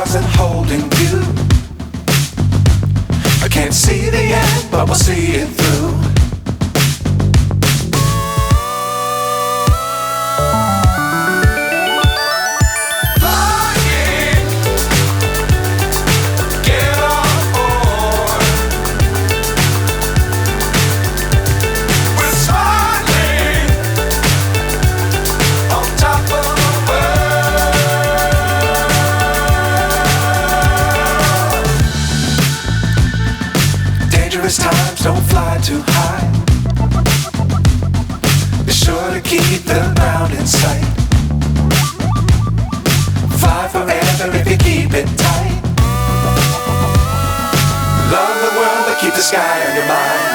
stars and holding you. I can't see the end, but we'll see it through. Times don't fly too high. Be sure to keep the ground in sight. Fly forever if you keep it tight. Love the world but keep the sky on your mind.